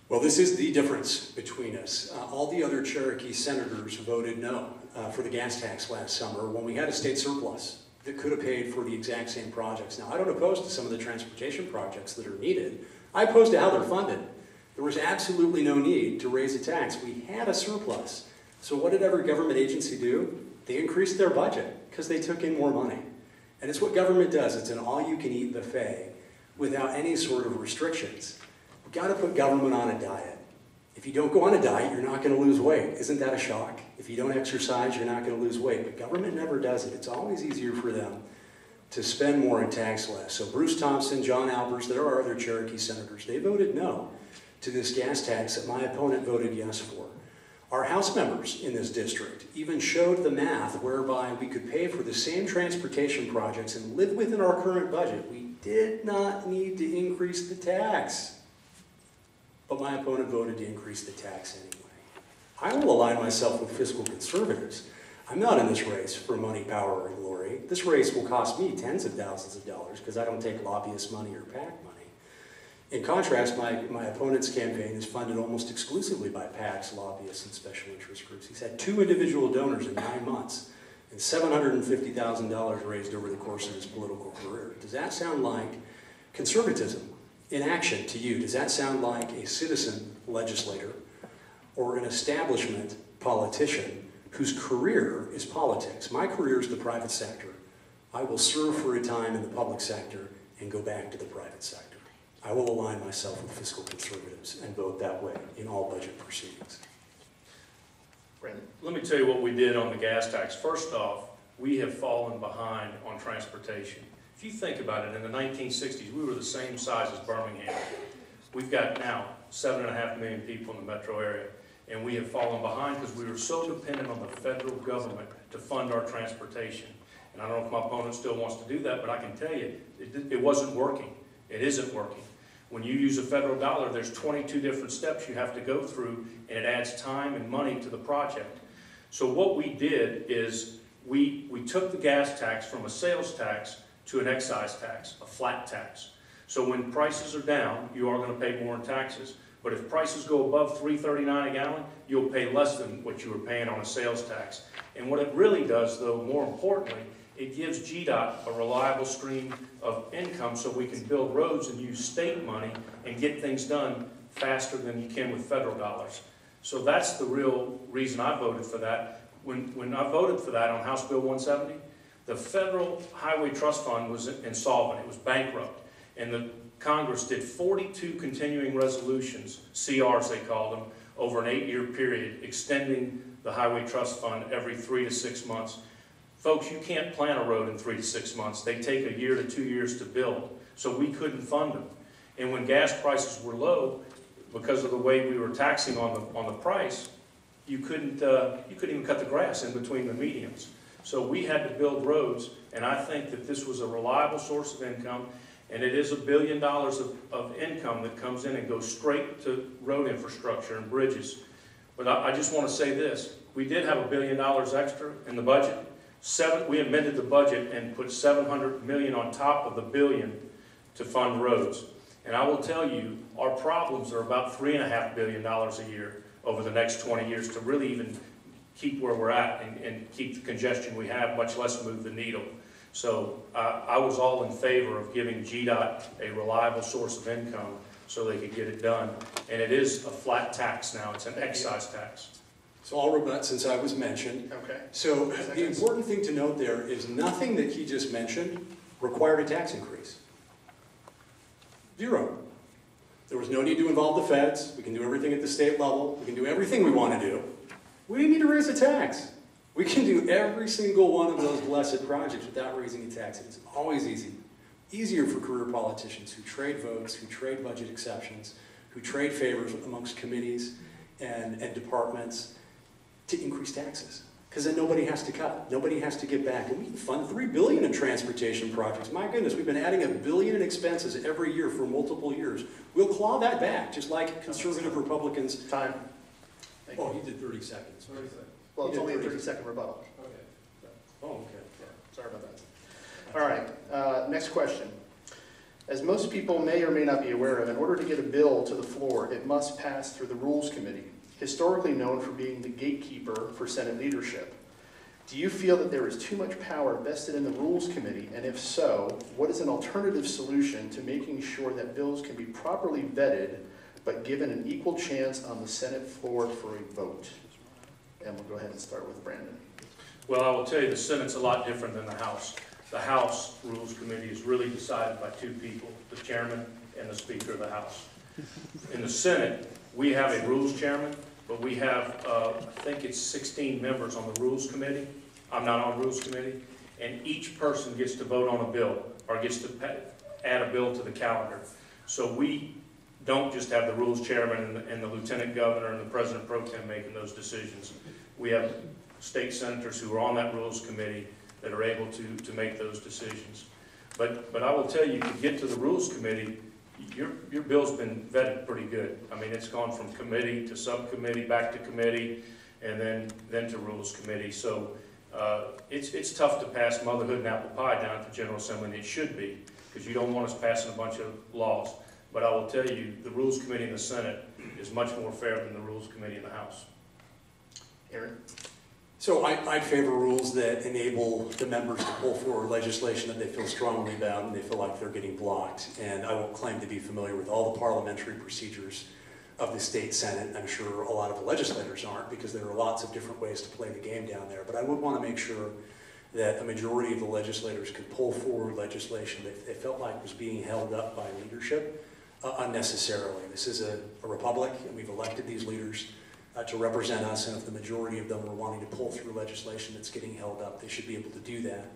Well, this is the difference between us. All the other Cherokee senators voted no for the gas tax last summer when we had a state surplus that could have paid for the exact same projects. Now, I don't oppose to some of the transportation projects that are needed. I oppose to how they're funded. There was absolutely no need to raise a tax. We had a surplus. So what did every government agency do? They increased their budget because they took in more money. And it's what government does. It's an all-you-can-eat buffet without any sort of restrictions. We've got to put government on a diet. If you don't go on a diet, you're not going to lose weight. Isn't that a shock? If you don't exercise, you're not going to lose weight. But government never does it. It's always easier for them to spend more and tax less. So Bruce Thompson, John Albers, there are other Cherokee senators. They voted no to this gas tax that my opponent voted yes for. Our House members in this district even showed the math whereby we could pay for the same transportation projects and live within our current budget. We did not need to increase the tax. But my opponent voted to increase the tax anyway. I will align myself with fiscal conservatives. I'm not in this race for money, power, or glory. This race will cost me tens of thousands of dollars because I don't take lobbyist money or PAC money. In contrast, my opponent's campaign is funded almost exclusively by PACs, lobbyists, and special interest groups. He's had 2 individual donors in 9 months and $750,000 raised over the course of his political career. Does that sound like conservatism in action to you? Does that sound like a citizen legislator or an establishment politician whose career is politics? My career is the private sector. I will serve for a time in the public sector and go back to the private sector. I will align myself with fiscal conservatives and vote that way in all budget proceedings. Brandon. Let me tell you what we did on the gas tax. First off, we have fallen behind on transportation. If you think about it, in the 1960s, we were the same size as Birmingham. We've got now 7.5 million people in the metro area, and we have fallen behind because we were so dependent on the federal government to fund our transportation. And I don't know if my opponent still wants to do that, but I can tell you, it wasn't working. It isn't working. When you use a federal dollar, there's 22 different steps you have to go through, and it adds time and money to the project. So what we did is we took the gas tax from a sales tax to an excise tax, a flat tax. So when prices are down, you are going to pay more in taxes. But if prices go above $3.39 a gallon, you'll pay less than what you were paying on a sales tax. And what it really does, though, more importantly, it gives GDOT a reliable stream of income so we can build roads and use state money and get things done faster than you can with federal dollars. So that's the real reason I voted for that. When I voted for that on House Bill 170, the Federal Highway Trust Fund was insolvent. It was bankrupt. And the Congress did 42 continuing resolutions, CRs they called them, over an 8-year period, extending the Highway Trust Fund every 3 to 6 months. Folks, you can't plan a road in 3 to 6 months. They take 1 year to 2 years to build. So we couldn't fund them. And when gas prices were low, because of the way we were taxing on the price, you couldn't even cut the grass in between the medians. So we had to build roads, and I think that this was a reliable source of income, and it is $1 billion of income that comes in and goes straight to road infrastructure and bridges. But I just want to say this. We did have $1 billion extra in the budget. We amended the budget and put $700 million on top of the $1 billion to fund roads. And I will tell you, our problems are about $3.5 billion a year over the next 20 years to really even keep where we're at and keep the congestion we have, much less move the needle. So I was all in favor of giving GDOT a reliable source of income so they could get it done. And it is a flat tax now. It's an excise tax. So I'll rebut since I was mentioned. Okay. So the important thing to note there is nothing that he just mentioned required a tax increase. Zero. There was no need to involve the feds. We can do everything at the state level. We can do everything we want to do. We didn't need to raise a tax. We can do every single one of those blessed projects without raising a tax. It's always easy. Easier for career politicians who trade votes, who trade budget exceptions, who trade favors amongst committees and departments to increase taxes. Because then nobody has to cut. Nobody has to get back. And we can fund $3 billion in transportation projects. My goodness, we've been adding $1 billion in expenses every year for multiple years. We'll claw that back, just like conservative Republicans. Time. Thank Oh, you. he did 30 seconds. Well, it's only a 30-second rebuttal. Okay. Oh, okay. Yeah, sorry about that. All right, next question. As most people may or may not be aware of, in order to get a bill to the floor, it must pass through the Rules Committee, historically known for being the gatekeeper for Senate leadership. Do you feel that there is too much power vested in the Rules Committee, and if so, what is an alternative solution to making sure that bills can be properly vetted, but given an equal chance on the Senate floor for a vote? And we'll go ahead and start with Brandon. Well, I will tell you, the Senate's a lot different than the House. The House Rules Committee is really decided by 2 people, the chairman and the Speaker of the House. In the Senate, we have a Rules Chairman, but we have, I think it's 16 members on the Rules Committee. I'm not on Rules Committee. And each person gets to vote on a bill or gets to add a bill to the calendar. So we don't just have the Rules Chairman and the Lieutenant Governor and the President Pro Tem making those decisions. We have state senators who are on that Rules Committee that are able to make those decisions. But I will tell you, to get to the Rules Committee, your bill's been vetted pretty good. I mean, it's gone from committee to subcommittee, back to committee, and then to Rules Committee. So it's tough to pass motherhood and apple pie down at the General Assembly, and it should be, because you don't want us passing a bunch of laws. But I will tell you, the Rules Committee in the Senate is much more fair than the Rules Committee in the House. Aaron? So I favor rules that enable the members to pull forward legislation that they feel strongly about and they feel like they're getting blocked. And I won't claim to be familiar with all the parliamentary procedures of the state Senate. I'm sure a lot of the legislators aren't, because there are lots of different ways to play the game down there. But I would want to make sure that a majority of the legislators could pull forward legislation that they felt like was being held up by leadership unnecessarily. This is a republic, and we've elected these leaders to represent us, and if the majority of them are wanting to pull through legislation that's getting held up, they should be able to do that.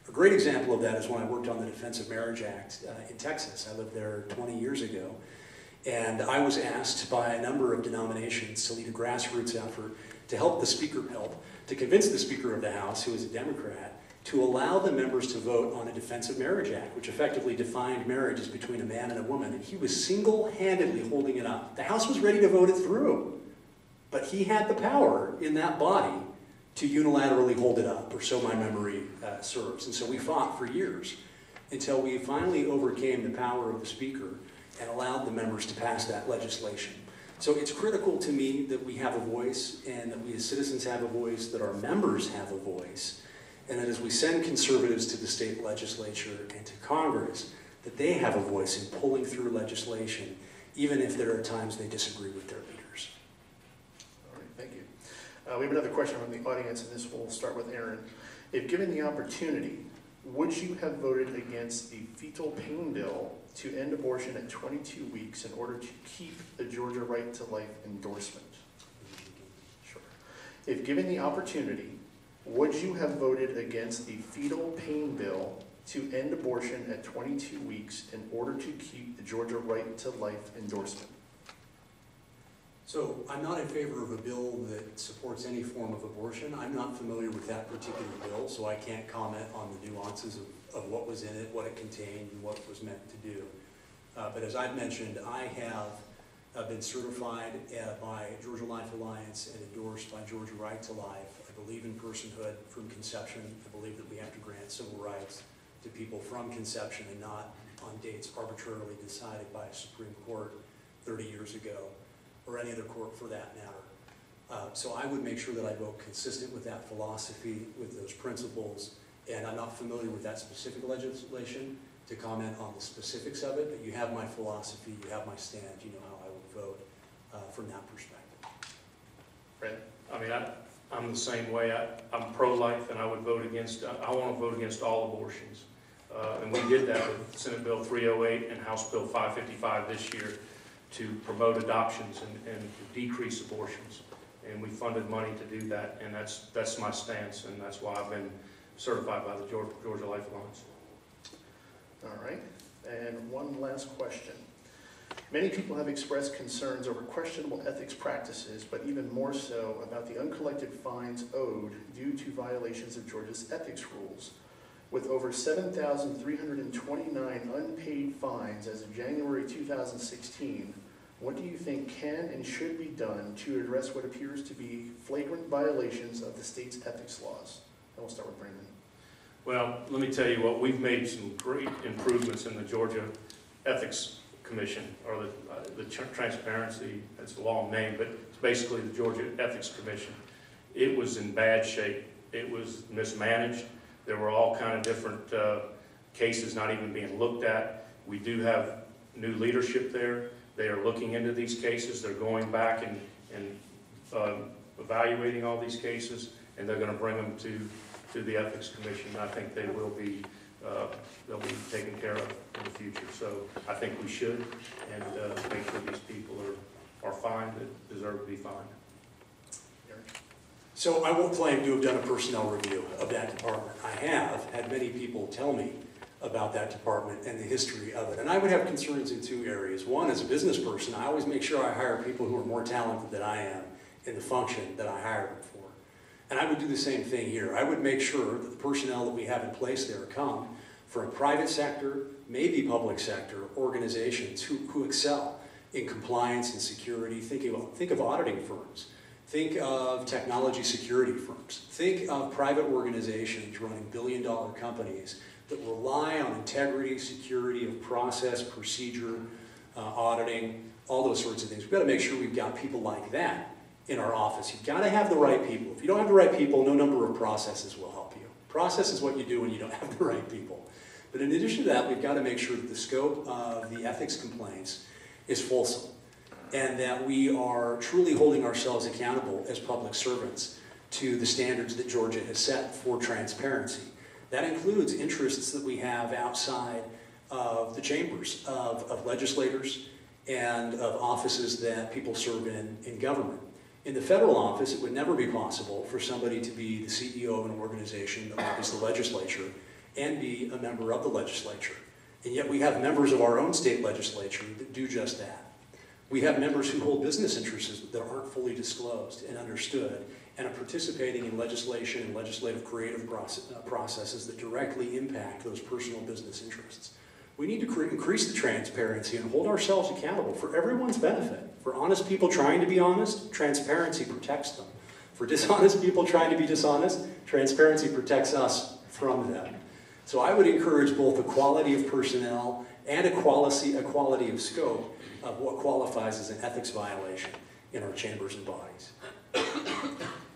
A great example of that is when I worked on the Defense of Marriage Act in Texas. I lived there 20 years ago, and I was asked by a number of denominations to lead a grassroots effort to help to convince the Speaker of the House, who is a Democrat, to allow the members to vote on a Defense of Marriage Act, which effectively defined marriage as between a man and a woman, and he was single-handedly holding it up. The House was ready to vote it through, but he had the power in that body to unilaterally hold it up, or so my memory serves. And so we fought for years until we finally overcame the power of the Speaker and allowed the members to pass that legislation. So it's critical to me that we have a voice, and that we as citizens have a voice, that our members have a voice, and that as we send conservatives to the state legislature and to Congress, that they have a voice in pulling through legislation, even if there are times they disagree with their leaders. All right, thank you. We have another question from the audience, and this will start with Aaron. If given the opportunity, would you have voted against the fetal pain bill to end abortion at 22 weeks in order to keep the Georgia Right to Life endorsement? Sure. If given the opportunity, would you have voted against the fetal pain bill to end abortion at 22 weeks in order to keep the Georgia Right to Life endorsement? So I'm not in favor of a bill that supports any form of abortion. I'm not familiar with that particular bill, so I can't comment on the nuances of what was in it, what it contained, and what it was meant to do. But as I've mentioned, I have been certified by Georgia Life Alliance and endorsed by Georgia Right to Life. I believe in personhood from conception. I believe that we have to grant civil rights to people from conception and not on dates arbitrarily decided by a Supreme Court 30 years ago, or any other court for that matter. So I would make sure that I vote consistent with that philosophy, with those principles, and I'm not familiar with that specific legislation to comment on the specifics of it, but you have my philosophy, you have my stand, you know how I would vote from that perspective. Fred? I mean, I'm the same way. I'm pro-life, and I would vote against, I want to vote against all abortions. And we did that with Senate Bill 308 and House Bill 555 this year to promote adoptions and decrease abortions. And we funded money to do that, and that's my stance, and that's why I've been certified by the Georgia Life Alliance. All right, and one last question. Many people have expressed concerns over questionable ethics practices, but even more so about the uncollected fines owed due to violations of Georgia's ethics rules. With over 7,329 unpaid fines as of January 2016, what do you think can and should be done to address what appears to be flagrant violations of the state's ethics laws? And we'll start with Brandon. Well, let me tell you what, we've made some great improvements in the Georgia Ethics Commission, or the transparency, that's a long name, but it's basically the Georgia Ethics Commission. It was in bad shape. It was mismanaged. There were all kind of different cases not even being looked at. We do have new leadership there. They are looking into these cases. They're going back and evaluating all these cases, and they're going to bring them to the Ethics Commission. I think they will be, they'll be taken care of in the future. So I think we should, and make sure these people are fined that deserve to be fined. So I won't claim to have done a personnel review of that department. I have had many people tell me about that department and the history of it. And I would have concerns in two areas. One, as a business person, I always make sure I hire people who are more talented than I am in the function that I hire them for. And I would do the same thing here. I would make sure that the personnel that we have in place there come from private sector, maybe public sector organizations who excel in compliance and security. Think of auditing firms. Think of technology security firms. Think of private organizations running billion-dollar companies that rely on integrity, security of process, procedure, auditing, all those sorts of things. We've got to make sure we've got people like that in our office. You've got to have the right people. If you don't have the right people, no number of processes will help you. Process is what you do when you don't have the right people. But in addition to that, we've got to make sure that the scope of the ethics complaints is fulsome, and that we are truly holding ourselves accountable as public servants to the standards that Georgia has set for transparency. That includes interests that we have outside of the chambers of legislators and of offices that people serve in government. In the federal office, it would never be possible for somebody to be the CEO of an organization that lobbies the legislature and be a member of the legislature. And yet we have members of our own state legislature that do just that. We have members who hold business interests that aren't fully disclosed and understood, and are participating in legislation and legislative creative processes that directly impact those personal business interests. We need to increase the transparency and hold ourselves accountable for everyone's benefit. For honest people trying to be honest, transparency protects them. For dishonest people trying to be dishonest, transparency protects us from them. So I would encourage both equality of personnel and equality of scope of what qualifies as an ethics violation in our chambers and bodies.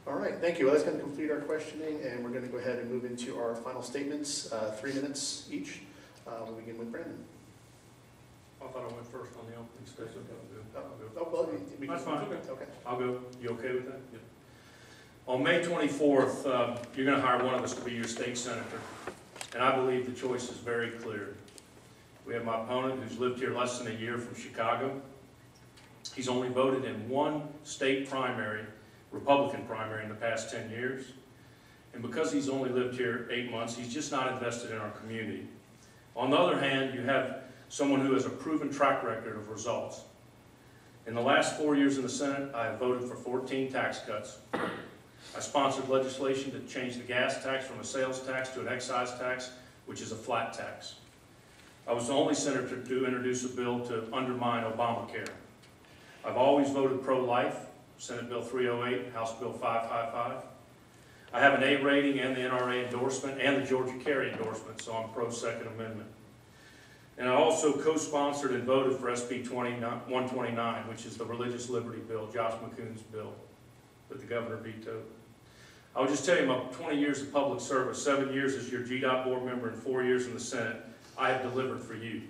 All right, thank you. Well, that's going to complete our questioning, and we're going to go ahead and move into our final statements, 3 minutes each. We'll begin with Brandon. I thought I went first on the opening statement. Well, That's fine. Okay. I'll go. You okay with that? Yeah. On May 24th, you're going to hire one of us to be your state senator, and I believe the choice is very clear. We have my opponent who's lived here less than a year from Chicago. He's only voted in one state primary, Republican primary, in the past 10 years. And because he's only lived here 8 months, he's just not invested in our community. On the other hand, you have someone who has a proven track record of results. In the last 4 years in the Senate, I have voted for 14 tax cuts. I sponsored legislation to change the gas tax from a sales tax to an excise tax, which is a flat tax. I was the only senator to introduce a bill to undermine Obamacare. I've always voted pro-life, Senate Bill 308, House Bill 555. I have an A rating and the NRA endorsement and the Georgia Carry endorsement, so I'm pro-Second Amendment. And I also co-sponsored and voted for SB 129, which is the religious liberty bill, Josh McCoon's bill, that the governor vetoed. I would just tell you, my 20 years of public service, 7 years as your GDOT board member and 4 years in the Senate, I have delivered for you.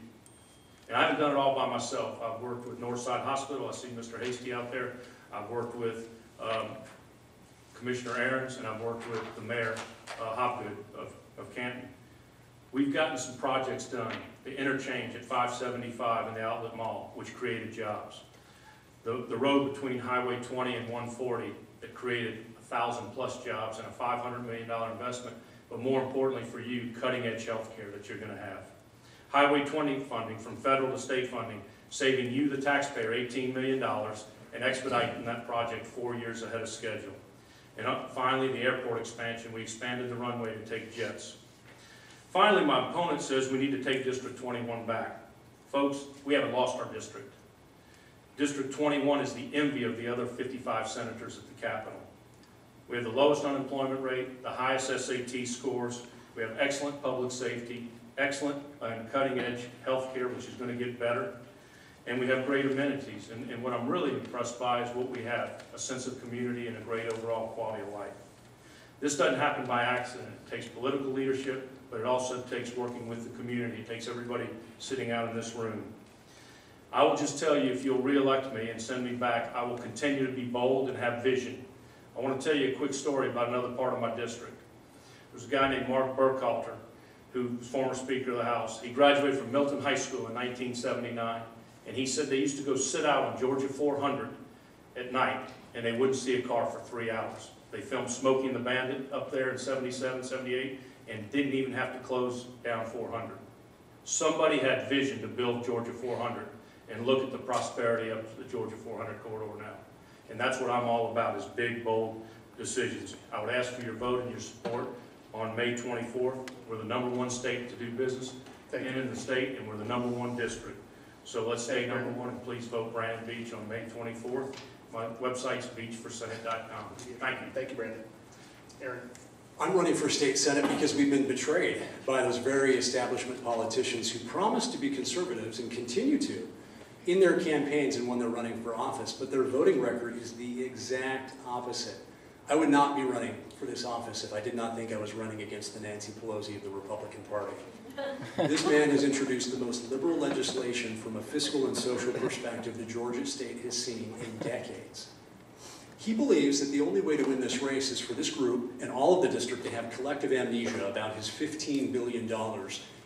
And I haven't done it all by myself. I've worked with Northside Hospital. I see Mr. Hasty out there. I've worked with Commissioner Ahrens, and I've worked with the Mayor Hopgood of Canton. We've gotten some projects done. The interchange at 575 in the Outlet Mall, which created jobs. The road between Highway 20 and 140 that created 1,000+ jobs and a $500 million investment, but more importantly for you, cutting-edge health care that you're going to have. Highway 20 funding, from federal to state funding, saving you, the taxpayer, $18 million and expediting that project 4 years ahead of schedule. And finally, the airport expansion. We expanded the runway to take jets. Finally, my opponent says we need to take District 21 back. Folks, we haven't lost our district. District 21 is the envy of the other 55 senators at the Capitol. We have the lowest unemployment rate, the highest SAT scores, we have excellent public safety, excellent and cutting-edge health care, which is going to get better, and we have great amenities. And what I'm really impressed by is what we have, a sense of community and a great overall quality of life. This doesn't happen by accident. It takes political leadership, but it also takes working with the community. It takes everybody sitting out in this room. I will just tell you, if you'll re-elect me and send me back, I will continue to be bold and have vision. I want to tell you a quick story about another part of my district. There's a guy named Mark Burkhalter, who was former Speaker of the House. He graduated from Milton High School in 1979, and he said they used to go sit out on Georgia 400 at night, and they wouldn't see a car for 3 hours. They filmed Smokey and the Bandit up there in 77, 78, and didn't even have to close down 400. Somebody had vision to build Georgia 400, and look at the prosperity of the Georgia 400 corridor now. And that's what I'm all about, is big, bold decisions. I would ask for your vote and your support on May 24th. We're the #1 state to do business in the state, and we're the #1 district. So let's stay #1, and please vote Brandon Beach on May 24th. My website's beachforsenate.com. Thank you. Thank you, Brandon. Aaron. I'm running for state senate because we've been betrayed by those very establishment politicians who promised to be conservatives and continue to in their campaigns and when they're running for office, but their voting record is the exact opposite. I would not be running for this office if I did not think I was running against the Nancy Pelosi of the Republican Party. This man has introduced the most liberal legislation from a fiscal and social perspective the Georgia state has seen in decades. He believes that the only way to win this race is for this group and all of the district to have collective amnesia about his $15 billion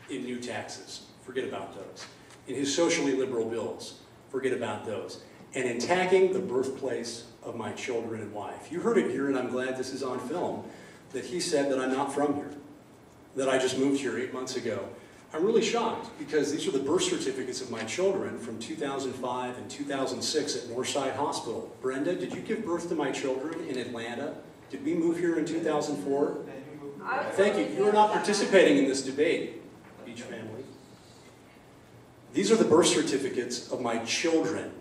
in new taxes. Forget about those. In his socially liberal bills, forget about those. And in attacking the birthplace of my children and wife. You heard it here, and I'm glad this is on film, that he said that I'm not from here, that I just moved here 8 months ago. I'm really shocked because these are the birth certificates of my children from 2005 and 2006 at Northside Hospital. Brenda, did you give birth to my children in Atlanta? Did we move here in 2004? Thank you. You are not participating in this debate, Beach family. These are the birth certificates of my children.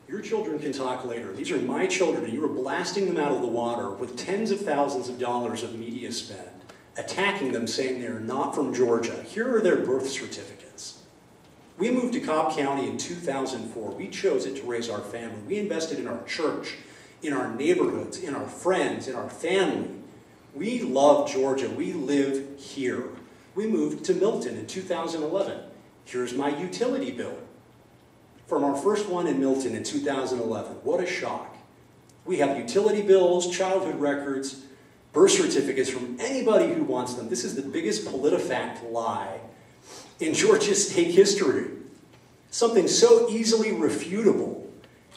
Your children can talk later. These are my children, and you are blasting them out of the water with tens of thousands of dollars of media spend, attacking them, saying they're not from Georgia. Here are their birth certificates. We moved to Cobb County in 2004. We chose it to raise our family. We invested in our church, in our neighborhoods, in our friends, in our family. We love Georgia. We live here. We moved to Milton in 2011. Here's my utility bill from our first one in Milton in 2011. What a shock. We have utility bills, childhood records, birth certificates from anybody who wants them. This is the biggest PolitiFact lie in Georgia state history. Something so easily refutable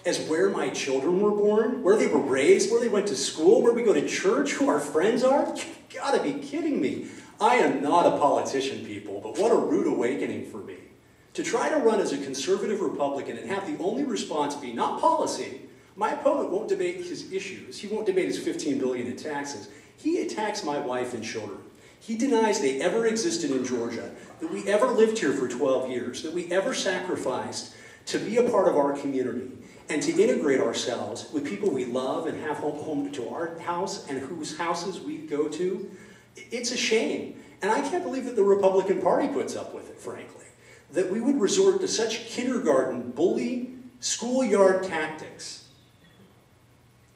as where my children were born, where they were raised, where they went to school, where we go to church, who our friends are. You've got to be kidding me. I am not a politician, people, but what a rude awakening for me. To try to run as a conservative Republican and have the only response be not policy. My opponent won't debate his issues. He won't debate his $15 billion in taxes. He attacks my wife and children. He denies they ever existed in Georgia, that we ever lived here for 12 years, that we ever sacrificed to be a part of our community and to integrate ourselves with people we love and have home to our house and whose houses we go to. It's a shame. And I can't believe that the Republican Party puts up with it, frankly. That we would resort to such kindergarten, bully, schoolyard tactics.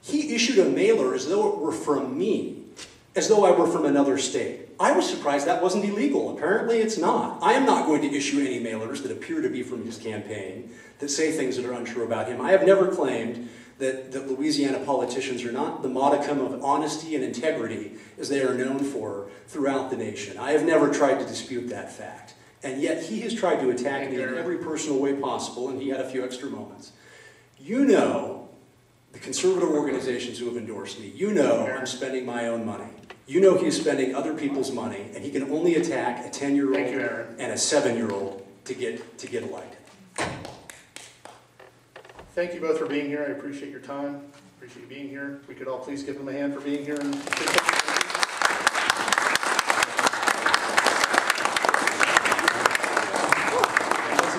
He issued a mailer as though it were from me, as though I were from another state. I was surprised that wasn't illegal. Apparently it's not. I am not going to issue any mailers that appear to be from his campaign, that say things that are untrue about him. I have never claimed that Louisiana politicians are not the modicum of honesty and integrity as they are known for throughout the nation. I have never tried to dispute that fact. And yet he has tried to attack me in every personal way possible, and he had a few extra moments. You know, the conservative organizations who have endorsed me, you know I'm spending my own money. You know he's spending other people's money, and he can only attack a 10-year-old and a 7-year-old to get elected. Thank you both for being here. I appreciate your time. Appreciate you being here. We could all please give them a hand for being here.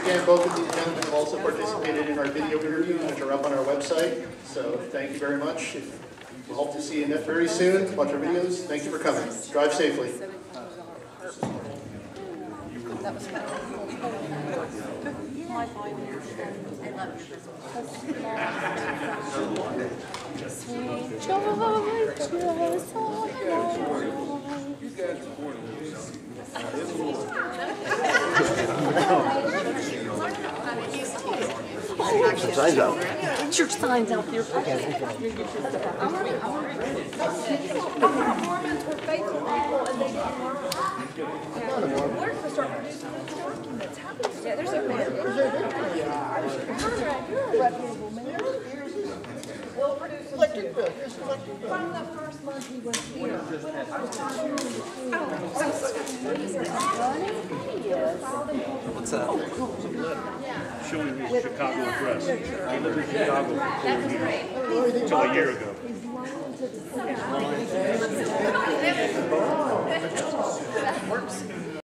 Again, both of these gentlemen have also participated in our video interviews, which are up on our website. So thank you very much. We'll hope to see you very soon. Watch our videos. Thank you for coming. Drive safely. That was fun. I love your sweet joy, just Signs out. Get your signs out there. Yeah, there's a man. We'll produce electric bill. From the first month he was here. What's that? Showing his Chicago address. He lived in Chicago for 4 years, until a year ago.